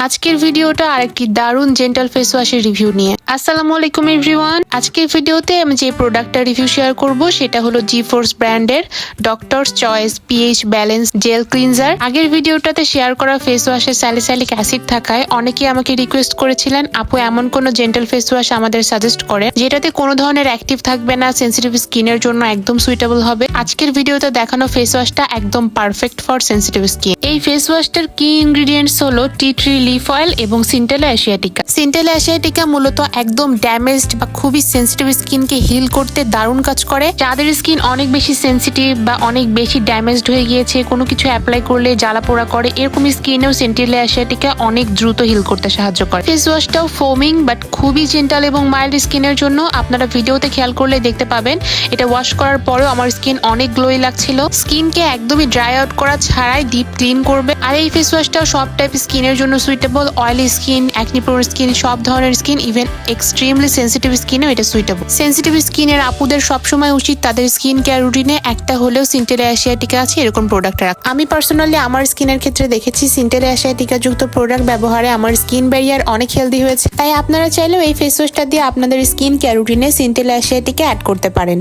আজকের ভিডিওটা আরেকটি দারুণ জেন্টাল ফেস ওয়াশের রিভিউ নিয়ে। আসসালামু আলাইকুম এভরিওয়ান। আজকের ভিডিওতে আমি যে প্রোডাক্টটা রিভিউ শেয়ার করব সেটা হলো জিফোর্স ব্র্যান্ডের doctor's choice pH balance gel cleanser. আগের ভিডিওটাতে শেয়ার করা ফেস ওয়াশে স্যালিসাইলিক অ্যাসিড থাকায় অনেকেই আমাকে রিকোয়েস্ট করেছিলেন আপু এমন কোন জেন্টাল ফেস ওয়াশ আমাদের সাজেস্ট করে যেটাতে কোনো ধরনের অ্যাক্টিভ থাকবে না, সেনসিটিভ স্কিনের জন্য একদম সুইটেবল হবে। আজকের ভিডিওতে দেখানো ফেস ওয়াশটা একদম পারফেক্ট ফর সেনসিটিভ স্কিন। এই ফেস ওয়াশটার কি ইনগ্রেডিয়েন্টস হলো টি ট্রি লিফ অয়েল এবং সিন্টেলা এশিয়াটিকা। সিন্টেলা এশিয়াটিকা মূলত একদম ড্যামেজড বা খুবই সেনসিটিভ স্কিনকে হিল করতে দারুণ কাজ করে। যাদের স্কিন অনেক বেশি সেনসিটিভ বা অনেক বেশি ড্যামেজড হয়ে গিয়েছে, কোনো কিছু অ্যাপ্লাই করলে জ্বালা পোড়া করে, এরকম স্কিনেও সিন্টেলা এশিয়াটিকা অনেক দ্রুত হিল করতে সাহায্য করে। ফেস ওয়াশটাও ফোমিং বাট খুবই জেন্টাল এবং মাইল্ড স্কিনের জন্য। আপনারা ভিডিওতে খেয়াল করলে দেখতে পাবেন এটা ওয়াশ করার পরেও আমার স্কিন অনেক গ্লোই লাগছিল। স্কিনকে একদমই ড্রাই আউট করা ছাড়াই ডিপ ক্লিন করবে। আর এই ফেস ওয়াশটাও সব টাইপ স্কিনের জন্য suitable. Oily skin, acne prone skin, সব ধরনের স্কিন, ইভেন এক্সট্রিমলি সেনসিটিভ স্কিনেও এটা সুইটেবল। সেনসিটিভ স্কিনের আপুদের সবসময় উচিত তাদের স্কিন কেয়ার রুটিনে একটা হলেও সিন্টেলা এশিয়াটিকা আছে এরকম প্রোডাক্ট রাখা। আমি পার্সোনালি আমার স্কিনের ক্ষেত্রে দেখেছি সিন্টেলা এশিয়াটিকা যুক্ত প্রোডাক্ট ব্যবহারে আমার স্কিন ব্যারিয়ার অনেক হেলদি হয়েছে। তাই আপনারা চাইলেও এই ফেস ওয়াশটা দিয়ে আপনাদের স্কিন কেয়ার রুটিনে সিন্টেলা এশিয়াটিকা অ্যাড করতে পারেন।